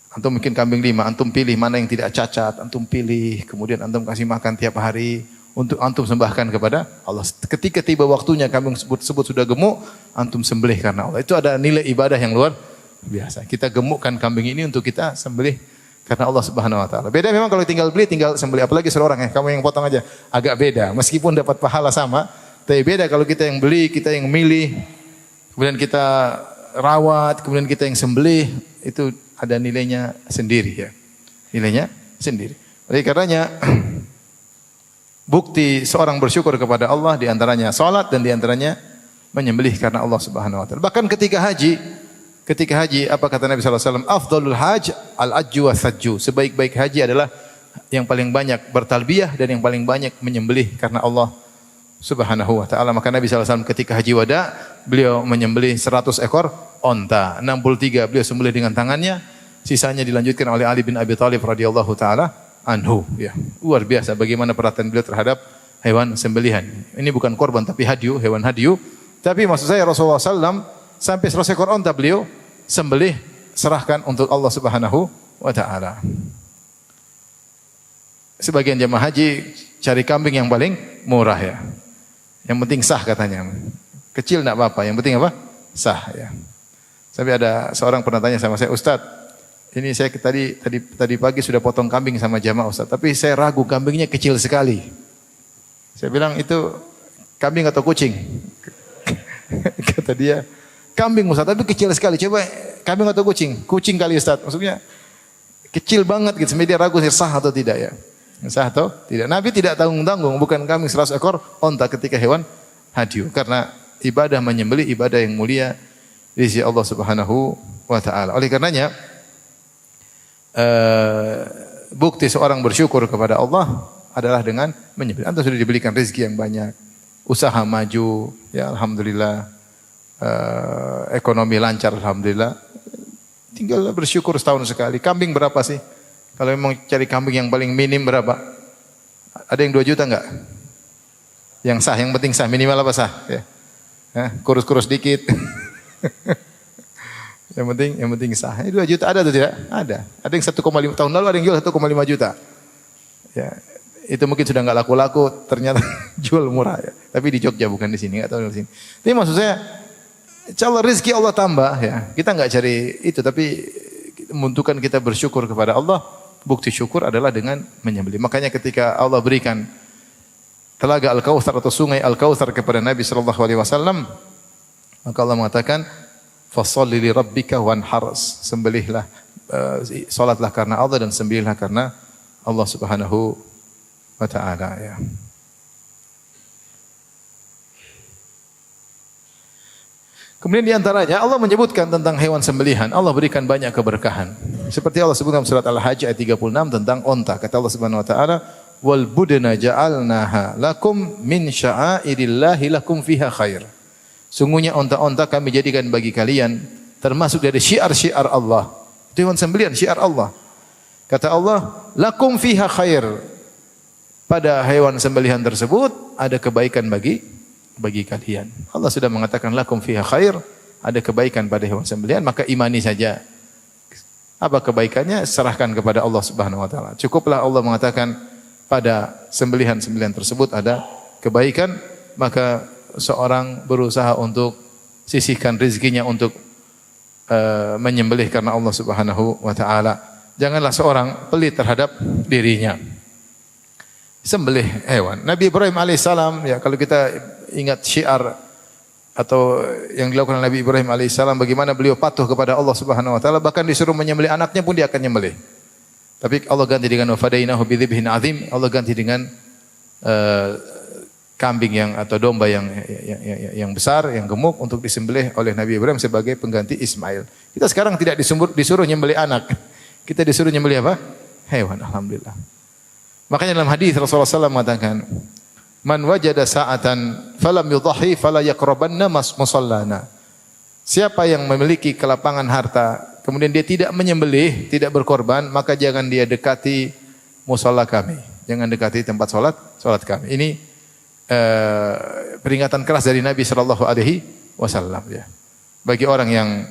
Antum mungkin kambing 5, antum pilih mana yang tidak cacat, antum pilih. Kemudian antum kasih makan tiap hari. Untuk antum sembahkan kepada Allah. Ketika tiba waktunya kambing tersebut sudah gemuk, antum sembelih karena Allah. Itu ada nilai ibadah yang luar biasa. Kita gemukkan kambing ini untuk kita sembelih karena Allah Subhanahu wa taala. Beda memang kalau tinggal beli, tinggal sembelih, apalagi seorang ya, kamu yang potong aja. Agak beda, meskipun dapat pahala sama, tapi beda kalau kita yang beli, kita yang milih, kemudian kita rawat, kemudian kita yang sembelih, itu ada nilainya sendiri ya. Nilainya sendiri. Oleh karenanya bukti seorang bersyukur kepada Allah di antaranya salat dan di antaranya menyembelih karena Allah Subhanahu wa taala. Bahkan ketika haji, apa kata Nabi sallallahu alaihi wasallam? Afdhalul hajj al-ajju was-sajju. Sebaik-baik haji adalah yang paling banyak bertalbiyah dan yang paling banyak menyembelih karena Allah Subhanahu wa taala. Maka Nabi sallallahu alaihi wasallam ketika haji wada, beliau menyembelih 100 ekor onta. 63 beliau sembelih dengan tangannya, sisanya dilanjutkan oleh Ali bin Abi Thalib radhiyallahu taala anhu. Ya, luar biasa bagaimana perhatian beliau terhadap hewan sembelihan. Ini bukan korban tapi hadyu, hewan hadyu. Tapi maksud saya Rasulullah SAW sampai 100 ekor onta beliau sembelih, serahkan untuk Allah Subhanahu wa taala. Sebagian jemaah haji cari kambing yang paling murah ya. Yang penting sah katanya. Kecil enggak apa-apa, yang penting apa? Sah ya. Sampai ada seorang pernah tanya sama saya, "Ustaz, ini saya tadi pagi sudah potong kambing sama jamaah Ustaz, tapi saya ragu kambingnya kecil sekali." Saya bilang, "Itu kambing atau kucing?" Kata dia, "Kambing Ustaz, tapi kecil sekali." Coba kambing atau kucing? Kucing kali Ustaz. Maksudnya kecil banget gitu. Sampai dia ragu sah atau tidak ya. Sah atau tidak. Nabi tidak tanggung-tanggung, bukan kambing 100 ekor onta ketika hewan hadyu. Karena ibadah menyembelih ibadah yang mulia di sisi Allah Subhanahu wa taala. Oleh karenanya bukti seorang bersyukur kepada Allah adalah dengan menyembelih. Anda sudah diberikan rezeki yang banyak, usaha maju, ya alhamdulillah, ekonomi lancar alhamdulillah. Tinggal bersyukur setahun sekali. Kambing berapa sih? Kalau memang cari kambing yang paling minim berapa? Ada yang 2 juta enggak? Yang sah, yang penting sah, minimal apa sah? Ya. Kurus-kurus dikit. Yang penting sah. Ini 2 juta ada atau tidak? Ada. Ada yang 1,5 tahun lalu ada yang jual 1,5 juta. Ya, itu mungkin sudah nggak laku-laku, ternyata jual murah ya. Tapi di Jogja bukan di sini, nggak tahu di sini. Tapi maksud saya, insya rezeki Allah tambah ya. Kita nggak cari itu, tapi membutuhkan kita bersyukur kepada Allah. Bukti syukur adalah dengan menyembelih. Makanya ketika Allah berikan telaga Al-Kautsar atau sungai Al-Kautsar kepada Nabi sallallahu alaihi wasallam, maka Allah mengatakan, "Fasholli li rabbika wanhar." Sembelihlah, salatlah karena Allah dan sembelihlah karena Allah Subhanahu wa taala ya. Kemudian di antaranya Allah menyebutkan tentang hewan sembelihan, Allah berikan banyak keberkahan. Seperti Allah sebutkan dalam surat Al-Hajj ayat 36 tentang onta. Kata Allah Subhanahu wa taala, "Wal budna ja'alnaha lakum min sya'airillahi lakum fiha khair." Sungguhnya onta-onta kami jadikan bagi kalian termasuk dari syiar-syiar Allah. Itu hewan sembelihan, syiar Allah. Kata Allah, "Lakum fiha khair." Pada hewan sembelihan tersebut ada kebaikan bagi kalian. Allah sudah mengatakan lakum fiha khair, ada kebaikan pada hewan sembelihan, maka imani saja. Apa kebaikannya? Serahkan kepada Allah Subhanahu wa taala. Cukuplah Allah mengatakan pada sembelihan-sembelihan tersebut ada kebaikan, maka seorang berusaha untuk sisihkan rezekinya untuk menyembelih karena Allah Subhanahu wa taala. Janganlah seorang pelit terhadap dirinya. Sembelih hewan. Nabi Ibrahim alaihissalam, ya kalau kita ingat syiar atau yang dilakukan Nabi Ibrahim alaihissalam, bagaimana beliau patuh kepada Allah Subhanahu wa taala, bahkan disuruh menyembelih anaknya pun dia akan nyembelih. Tapi Allah ganti dengan wafadainahu bidzibhin azim, Allah ganti dengan kambing yang atau domba yang besar, yang gemuk untuk disembelih oleh Nabi Ibrahim sebagai pengganti Ismail. Kita sekarang tidak disuruh nyembelih anak. Kita disuruh nyembelih apa? Hewan, alhamdulillah. Makanya dalam hadis Rasulullah SAW mengatakan, "Man wajada sa'atan falam yudhahi fala yaqrabanna musallana." Siapa yang memiliki kelapangan harta, kemudian dia tidak menyembelih, tidak berkorban, maka jangan dia dekati musalla kami. Jangan dekati tempat salat kami. Ini peringatan keras dari Nabi sallallahu alaihi wasallam ya. Bagi orang yang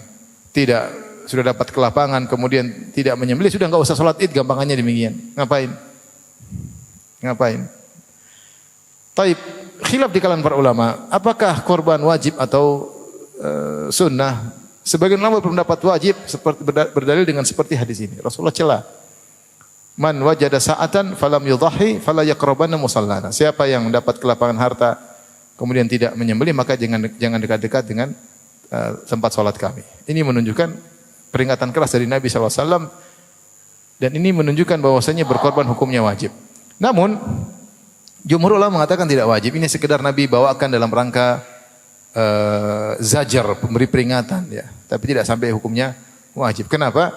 sudah dapat kelapangan kemudian tidak menyembelih, sudah enggak usah salat Id, gampangannya demikian. Ngapain? Taib, khilaf di kalangan para ulama, apakah korban wajib atau sunnah? Sebagian ulama berpendapat wajib, seperti berdalil dengan seperti hadis ini. Rasulullah celah. Man wajada sa'atan falam yudhahi fala yaqrabanna musallana. Siapa yang mendapat kelapangan harta kemudian tidak menyembelih, maka jangan dekat-dekat dengan tempat salat kami. Ini menunjukkan peringatan keras dari Nabi SAW, dan ini menunjukkan bahwasanya berkorban hukumnya wajib. Namun jumhur ulama mengatakan tidak wajib. Ini sekedar Nabi bawakan dalam rangka zajar, memberi peringatan ya. Tapi tidak sampai hukumnya wajib. Kenapa?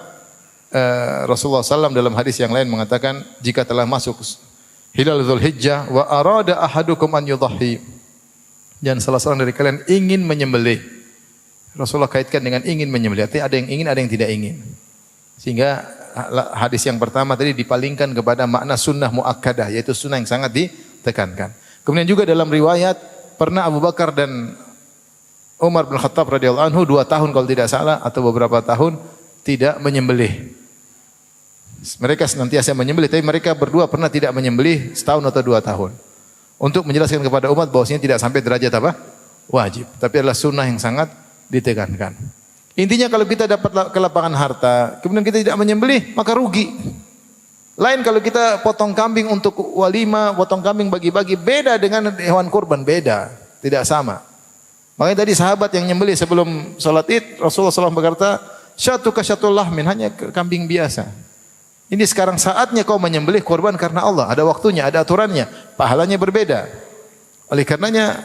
Rasulullah SAW dalam hadis yang lain mengatakan, jika telah masuk hilal Dzulhijjah wa arada ahadukum an yudhahi, dan salah seorang dari kalian ingin menyembelih. Rasulullah kaitkan dengan ingin menyembelih. Artinya ada yang ingin, ada yang tidak ingin. Sehingga hadis yang pertama tadi dipalingkan kepada makna sunnah muakkadah, yaitu sunnah yang sangat ditekankan. Kemudian juga dalam riwayat pernah Abu Bakar dan Umar bin Khattab radhiyallahu anhu 2 tahun kalau tidak salah atau beberapa tahun tidak menyembelih. Mereka senantiasa menyembelih, tapi mereka berdua pernah tidak menyembelih setahun atau 2 tahun. Untuk menjelaskan kepada umat bahwasanya tidak sampai derajat apa? Wajib, tapi adalah sunnah yang sangat ditekankan. Intinya kalau kita dapat kelapangan harta, kemudian kita tidak menyembelih, maka rugi. Lain kalau kita potong kambing untuk walimah, potong kambing bagi-bagi, beda dengan hewan kurban, beda, tidak sama. Makanya tadi sahabat yang nyembelih sebelum salat Id, Rasulullah SAW berkata, "Syatu ka syatul lahmin," hanya kambing biasa. Ini sekarang saatnya kau menyembelih kurban karena Allah, ada waktunya, ada aturannya, pahalanya berbeda. Oleh karenanya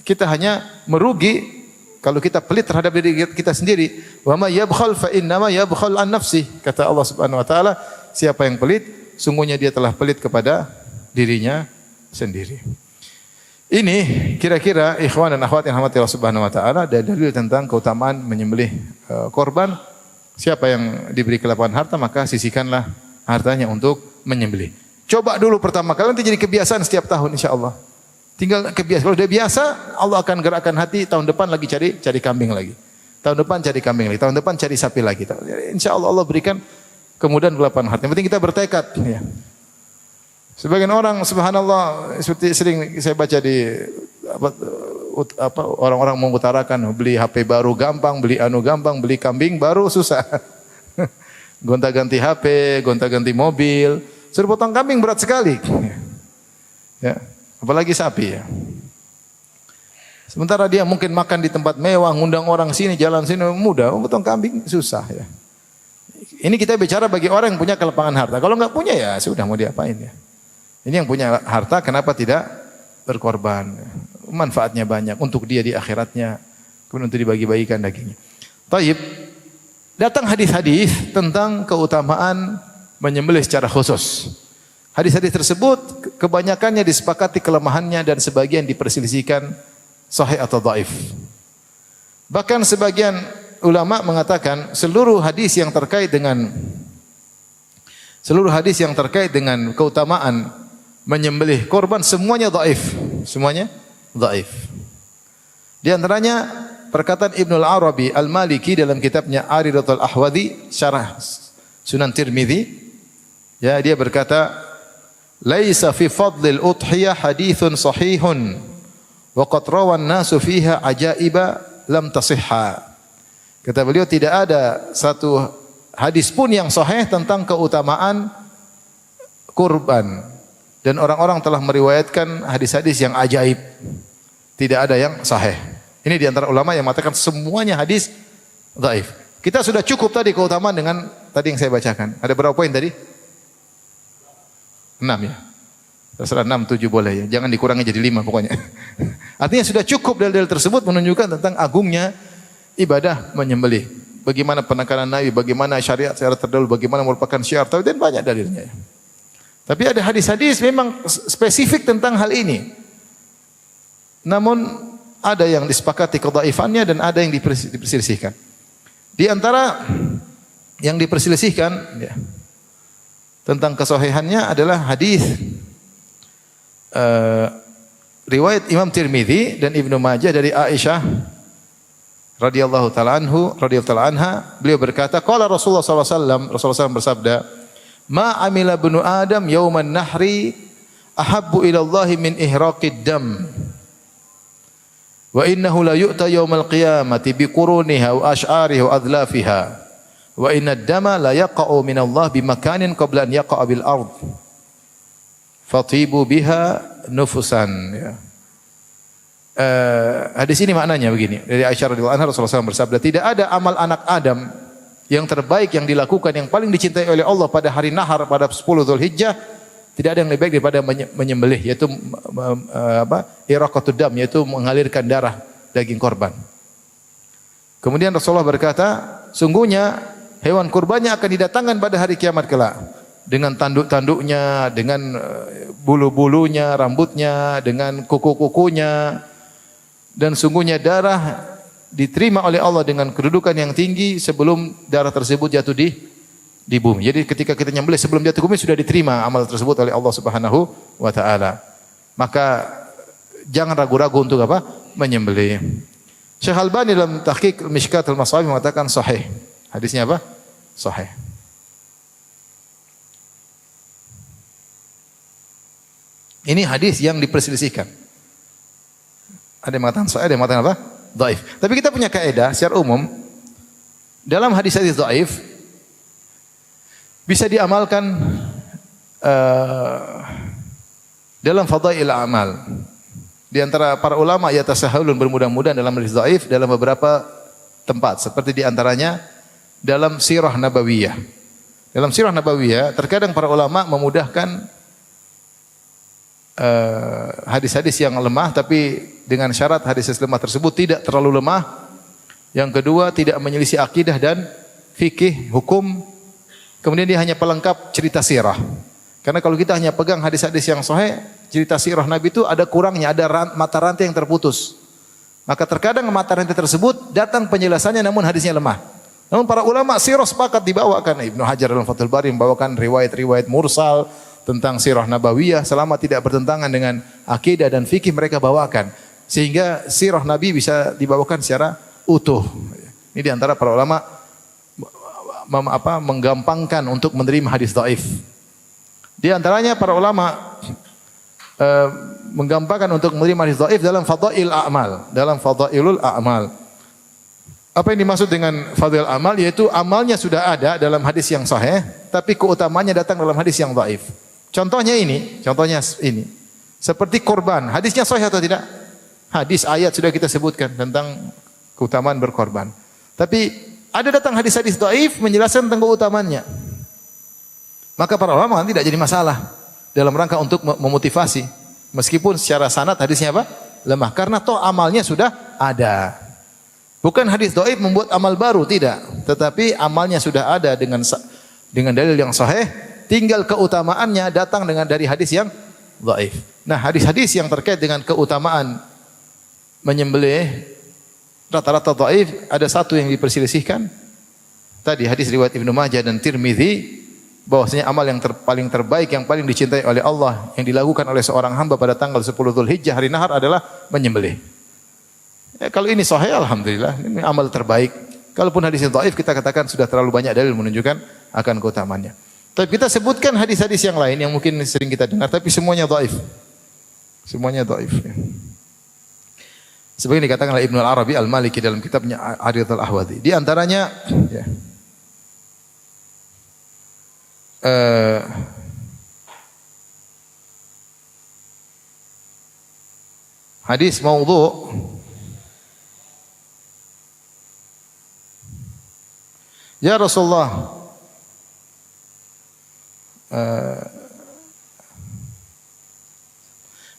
kita hanya merugi kalau kita pelit terhadap diri kita sendiri. Wa ma yabkhal fa innama yabkhal an nafsi. Kata Allah Subhanahu wa taala, siapa yang pelit, sungguhnya dia telah pelit kepada dirinya sendiri. Ini kira-kira ikhwan dan akhwat yang dirahmati Allah Subhanahu wa taala, ada dalil tentang keutamaan menyembelih korban. Siapa yang diberi kelapangan harta, maka sisihkanlah hartanya untuk menyembelih. Coba dulu pertama kali, nanti jadi kebiasaan setiap tahun insyaallah. Tinggal kebiasaan. Kalau sudah biasa, Allah akan gerakkan hati tahun depan lagi cari kambing lagi. tahun depan cari kambing lagi, tahun depan cari sapi lagi. Insya Allah Allah berikan kemudahan kelapangan hati. Yang penting kita bertekad. Ya. Sebagian orang subhanallah seperti sering saya baca di orang-orang mengutarakan beli HP baru gampang, beli gampang, beli kambing baru susah. Gonta-ganti HP, gonta-ganti mobil, suruh potong kambing berat sekali. Ya, apalagi sapi ya. Sementara dia mungkin makan di tempat mewah, ngundang orang sini, jalan sini mudah, potong kambing susah ya. Ini kita bicara bagi orang yang punya kelapangan harta. Kalau enggak punya ya sudah mau diapain ya. Ini yang punya harta kenapa tidak berkorban? Manfaatnya banyak untuk dia di akhiratnya, kemudian untuk dibagi-bagikan dagingnya. Taib. Datang hadis-hadis tentang keutamaan menyembelih secara khusus. Hadis-hadis tersebut kebanyakannya disepakati kelemahannya dan sebagian diperselisihkan sahih atau dhaif. Bahkan sebagian ulama mengatakan seluruh hadis yang terkait dengan keutamaan menyembelih korban semuanya dhaif. Semuanya dhaif. Di antaranya perkataan Ibnu Al-Arabi Al-Maliki dalam kitabnya Aridatul Ahwadi syarah Sunan Tirmidzi, ya, dia berkata, "Laisa fi fadlil udhiyah haditsun sahihun wa qad rawan nasu fiha ajaiba lam tasihha." Kata beliau tidak ada satu hadis pun yang sahih tentang keutamaan kurban. Dan orang-orang telah meriwayatkan hadis-hadis yang ajaib. Tidak ada yang sahih. Ini di antara ulama yang mengatakan semuanya hadis dhaif. Kita sudah cukup tadi keutamaan dengan tadi yang saya bacakan. Ada berapa poin tadi? 6 ya. Terserah 6, 7 boleh ya. Jangan dikurangi jadi 5 pokoknya. Artinya sudah cukup dalil-dalil tersebut menunjukkan tentang agungnya ibadah menyembelih. Bagaimana penekanan Nabi, bagaimana syariat secara terdahulu, bagaimana merupakan syiar tauhid dan banyak dalilnya. Tapi ada hadis-hadis memang spesifik tentang hal ini. Namun ada yang disepakati kedhaifannya dan ada yang diperselisihkan. Di antara yang diperselisihkan ya, tentang kesahihannya adalah hadis riwayat Imam Tirmidzi dan Ibnu Majah dari Aisyah radhiyallahu taala anha, beliau berkata, qala Rasulullah sallallahu alaihi wasallam, Rasulullah SAW bersabda, "Ma amila ibnu Adam yauman nahri ahabbu ila Allah min ihraqid dam. Wa innahu la yu'ta yaumal qiyamati bi quruniha wa ash'ariha wa adlafiha. Wa inna ad-dama la yaqa'u min Allah bi makanin qabla an yaqa'a bil ard. Fatibu biha nufusan." Ya. Hadis ini maknanya begini. Dari Aisyah radhiyallahu anha, Rasulullah SAW bersabda, tidak ada amal anak Adam yang terbaik yang dilakukan, yang paling dicintai oleh Allah pada hari nahar, pada 10 Dzulhijjah, tidak ada yang lebih baik daripada menyembelih, yaitu iraqatud dam, yaitu mengalirkan darah daging korban. Kemudian Rasulullah berkata, sungguhnya hewan kurbannya akan didatangkan pada hari kiamat kelak dengan tanduk-tanduknya, dengan bulu-bulunya, rambutnya, dengan kuku-kukunya, dan sungguhnya darah diterima oleh Allah dengan kedudukan yang tinggi sebelum darah tersebut jatuh di bumi. Jadi ketika kita nyembelih sebelum jatuh ke bumi sudah diterima amal tersebut oleh Allah Subhanahu wa taala. Maka jangan ragu-ragu untuk apa? Menyembelih. Syekh Albani dalam Tahqiq Mishkatul Masabih mengatakan sahih. Hadisnya apa? Sahih. Ini hadis yang diperselisihkan. Ada yang mengatakan sahih, ada yang mengatakan apa? Dhaif. Tapi kita punya kaidah secara umum dalam hadis-hadis dhaif bisa diamalkan dalam fadail amal. Di antara para ulama yatasahhalun, bermudah-mudahan dalam hadis dhaif dalam beberapa tempat, seperti di antaranya dalam sirah nabawiyah. Dalam sirah nabawiyah terkadang para ulama memudahkan hadis-hadis yang lemah, tapi dengan syarat hadis lemah tersebut tidak terlalu lemah. Yang kedua, tidak menyelisih akidah dan fikih, hukum. Kemudian dia hanya pelengkap cerita sirah. Karena kalau kita hanya pegang hadis-hadis yang sahih, cerita sirah Nabi itu ada kurangnya, ada mata rantai yang terputus. Maka terkadang mata rantai tersebut datang penjelasannya namun hadisnya lemah. Namun para ulama sirah sepakat dibawakan. Ibnu Hajar dalam Fathul Bari membawakan riwayat-riwayat mursal tentang sirah nabawiyah selama tidak bertentangan dengan akidah dan fikih mereka bawakan. Sehingga sirah Nabi bisa dibawakan secara utuh. Ini di antara para ulama menggampangkan untuk menerima hadis dhaif. Di antaranya para ulama menggampangkan untuk menerima hadis dhaif dalam fadail a'mal, dalam fadailul a'mal. Apa yang dimaksud dengan fadail amal? Yaitu amalnya sudah ada dalam hadis yang sahih, tapi keutamanya datang dalam hadis yang dhaif. Contohnya ini. Seperti korban. Hadisnya sahih atau tidak? Hadis ayat sudah kita sebutkan tentang keutamaan berkorban. Tapi ada datang hadis-hadis dhaif menjelaskan tentang keutamaannya. Maka para ulama tidak jadi masalah dalam rangka untuk memotivasi. Meskipun secara sanad hadisnya apa? Lemah. Karena toh amalnya sudah ada. Bukan hadis dhaif membuat amal baru, tidak. Tetapi amalnya sudah ada dengan dalil yang sahih, tinggal keutamaannya datang dari hadis yang dhaif. Nah, hadis-hadis yang terkait dengan keutamaan menyembelih rata-rata dhaif, ada satu yang diperselisihkan. Tadi hadis riwayat Ibnu Majah dan Tirmizi bahwasanya amal yang paling terbaik, yang paling dicintai oleh Allah yang dilakukan oleh seorang hamba pada tanggal 10 Dzulhijjah hari nahar adalah menyembelih. Kalau ini sahih, alhamdulillah, ini amal terbaik. Kalaupun hadisnya dhaif, kita katakan sudah terlalu banyak dalil menunjukkan akan keutamaannya. Tapi kita sebutkan hadis-hadis yang lain yang mungkin sering kita dengar, tapi semuanya dhaif. Semuanya dhaif. Sebagian dikatakan oleh Ibnu Al-Arabi Al-Maliki dalam kitabnya Aridatul Ahwadi. Di antaranya, hadis maudhu. Ya Rasulullah,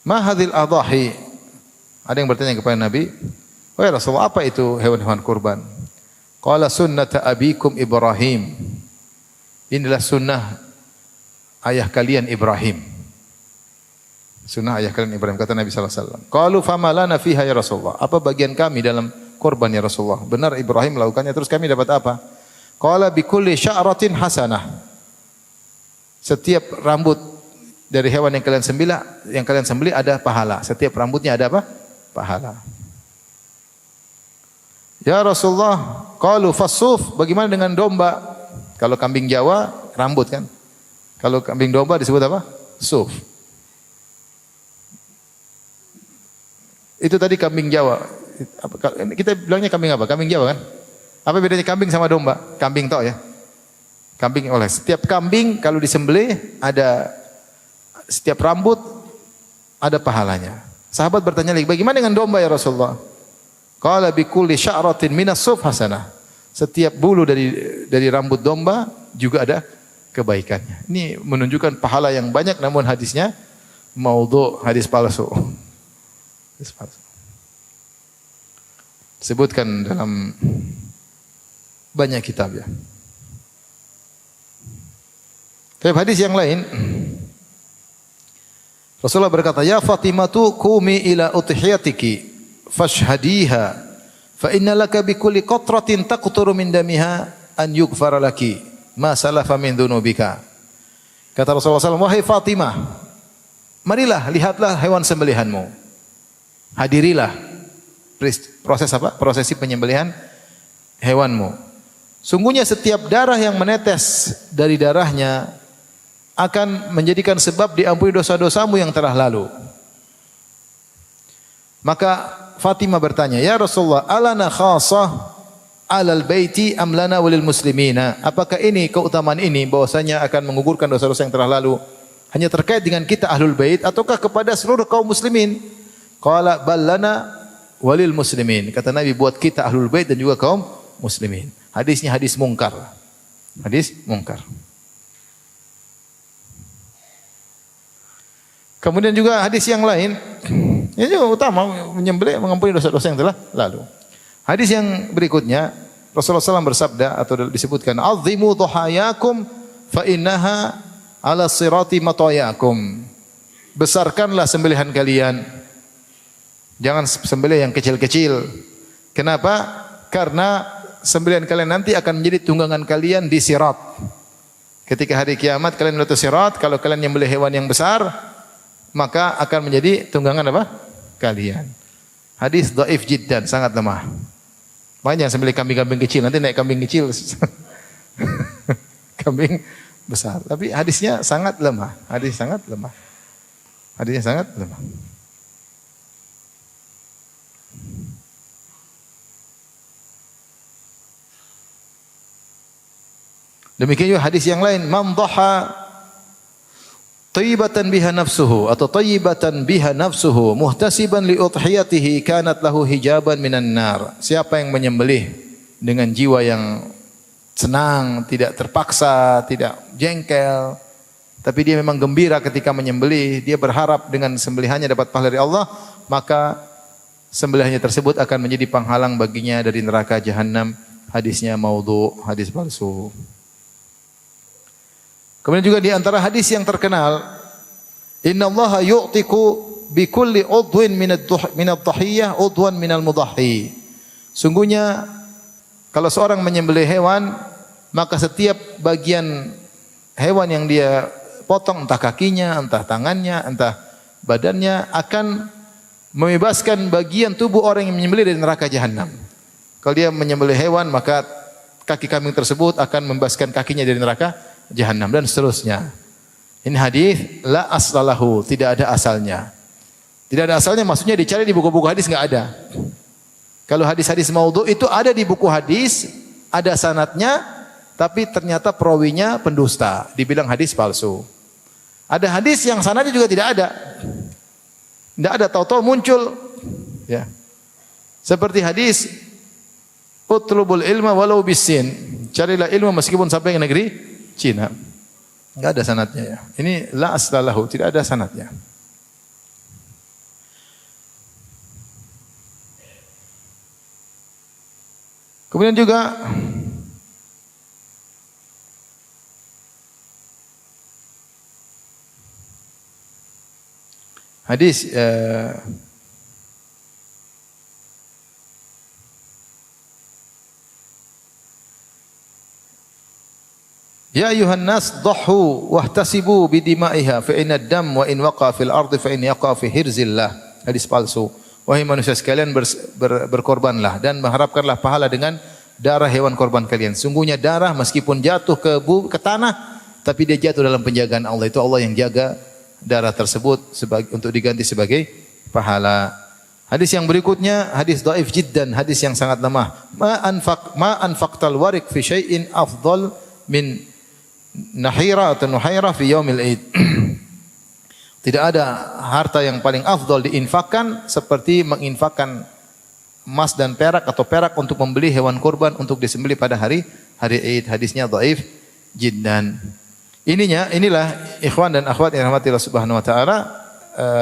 ma hadhil adahi? Ada yang bertanya kepada Nabi, "Wahai Rasulullah, apa itu hewan-hewan kurban?" Qala sunnata abikum Ibrahim. Inilah sunnah ayah kalian Ibrahim. Sunnah ayah kalian Ibrahim, kata Nabi sallallahu alaihi wasallam. Qalu fama lana fiha ya Rasulullah? Apa bagian kami dalam kurban ya Rasulullah? Benar Ibrahim melakukannya, terus kami dapat apa? Qala bi kulli sya'ratin hasanah. Setiap rambut dari hewan yang kalian sembelih ada pahala. Setiap rambutnya ada apa? Pahala. Ya Rasulullah, qalu fasuf, bagaimana dengan domba? Kalau kambing Jawa rambut kan? Kalau kambing domba disebut apa? Suf. Itu tadi kambing Jawa. Kita bilangnya kambing apa? Kambing Jawa kan? Apa bedanya kambing sama domba? Kambing tok ya. Kambing oleh setiap kambing kalau disembelih ada setiap rambut ada pahalanya. Sahabat bertanya lagi, bagaimana dengan domba ya Rasulullah? Qala bi kulli sya'ratin minas suf hasanah. Setiap bulu dari rambut domba juga ada kebaikannya. Ini menunjukkan pahala yang banyak, namun hadisnya maudhu, hadis palsu. Hadis palsu. Sebutkan dalam banyak kitab ya. Tapi hadis yang lain, Rasulullah berkata, "Ya Fatimatu qumi ila udhiyatiki fashhadiha fa inna laka bi kulli qatratin taqturu min damiha an yughfara laki ma salafa min dzunubika." Kata Rasulullah SAW, "Wahai Fatimah, marilah lihatlah hewan sembelihanmu. Hadirilah proses apa? Prosesi penyembelihan hewanmu. Sungguhnya setiap darah yang menetes dari darahnya akan menjadikan sebab diampuni dosa-dosamu yang telah lalu." Maka Fatimah bertanya, "Ya Rasulullah, alana khassah alal baiti am lana walil muslimina?" Apakah ini keutamaan ini bahwasanya akan menggugurkan dosa-dosa yang telah lalu hanya terkait dengan kita ahlul bait ataukah kepada seluruh kaum muslimin? Qala bal lana walil muslimin. Kata Nabi, buat kita ahlul bait dan juga kaum muslimin. Hadisnya hadis mungkar. Hadis mungkar. Kemudian juga hadis yang lain, ini juga utama, menyembelih mengampuni dosa-dosa yang telah lalu. Hadis yang berikutnya, Rasulullah SAW bersabda atau disebutkan, "Azimu dhuhayakum fa innaha ala sirati matayakum." Besarkanlah sembelihan kalian. Jangan sembelih yang kecil-kecil. Kenapa? Karena sembelihan kalian nanti akan menjadi tunggangan kalian di sirat. Ketika hari kiamat kalian melewati sirat, kalau kalian menyembelih hewan yang besar, maka akan menjadi tunggangan apa? Kalian. Hadis dhaif jiddan, sangat lemah. Makanya jangan sembelih kambing-kambing kecil, nanti naik kambing kecil. Kambing besar. Tapi hadisnya sangat lemah. Hadisnya sangat lemah. Demikian juga hadis yang lain, man dhaha thayyibatan biha nafsuhu atau thayyibatan biha nafsuhu muhtasiban li udhiyatihi kanat lahu hijaban minan nar. Siapa yang menyembelih dengan jiwa yang senang, tidak terpaksa, tidak jengkel, tapi dia memang gembira ketika menyembelih, dia berharap dengan sembelihannya dapat pahala dari Allah, maka sembelihannya tersebut akan menjadi penghalang baginya dari neraka jahanam. Hadisnya maudhu, hadis palsu. Kemudian juga di antara hadis yang terkenal, innallaha yu'tiku bi kulli udwin min ad-dhahiyyah udwan minal mudahhi. Sungguhnya kalau seorang menyembelih hewan, maka setiap bagian hewan yang dia potong, entah kakinya, entah tangannya, entah badannya, akan membebaskan bagian tubuh orang yang menyembelih dari neraka jahanam. Kalau dia menyembelih hewan, maka kaki kambing tersebut akan membebaskan kakinya dari neraka jahanam dan seterusnya. Ini hadis la aslalahu, tidak ada asalnya. Tidak ada asalnya maksudnya dicari di buku-buku hadis enggak ada. Kalau hadis-hadis maudhu itu ada di buku hadis, ada sanadnya, tapi ternyata perawinya pendusta, dibilang hadis palsu. Ada hadis yang sanadnya juga tidak ada. Tidak ada, tahu-tahu muncul ya. Seperti hadis utlubul ilma walau bisin. Carilah ilmu meskipun sampai ke negeri Cina. Enggak ada sanadnya ya. Ini la aslalahu, tidak ada sanadnya. Kemudian juga hadis ya ayuhan nas dhahu wahtasibu bidimaiha fa inna ad-dam wa in waqa fil ardi fa in yaqa fi hirzillah. Hadis palsu. Wahai manusia sekalian berkorbanlah dan mengharapkanlah pahala dengan darah hewan korban kalian. Sungguhnya darah meskipun jatuh ke tanah, tapi dia jatuh dalam penjagaan Allah. Itu Allah yang jaga darah tersebut untuk diganti sebagai pahala. Hadis yang berikutnya hadis dhaif jiddan, hadis yang sangat lemah. Ma anfaqtal warik fi syai'in afdal min nahira atau nuhaira fi yaumil id. Tidak ada harta yang paling afdal diinfakkan seperti menginfakkan emas dan perak atau perak untuk membeli hewan kurban untuk disembelih pada hari Id. Hadisnya dhaif jiddan. Inilah ikhwan dan akhwat yang rahmati Allah Subhanahu wa taala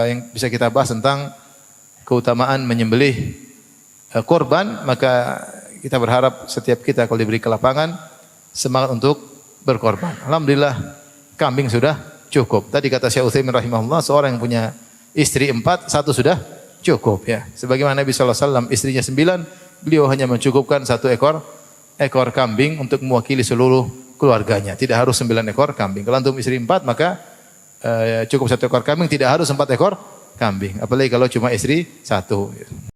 yang bisa kita bahas tentang keutamaan menyembelih kurban. Maka kita berharap setiap kita kalau diberi kelapangan semangat untuk berkorban. Alhamdulillah kambing sudah cukup. Tadi kata Syekh Utsaimin rahimahullah, seorang yang punya istri 4, 1 sudah cukup ya. Sebagaimana Nabi sallallahu alaihi wasallam istrinya 9, beliau hanya mencukupkan 1 ekor kambing untuk mewakili seluruh keluarganya. Tidak harus 9 ekor kambing. Kalau antum istri 4 maka cukup 1 ekor kambing, tidak harus 4 ekor kambing. Apalagi kalau cuma istri 1.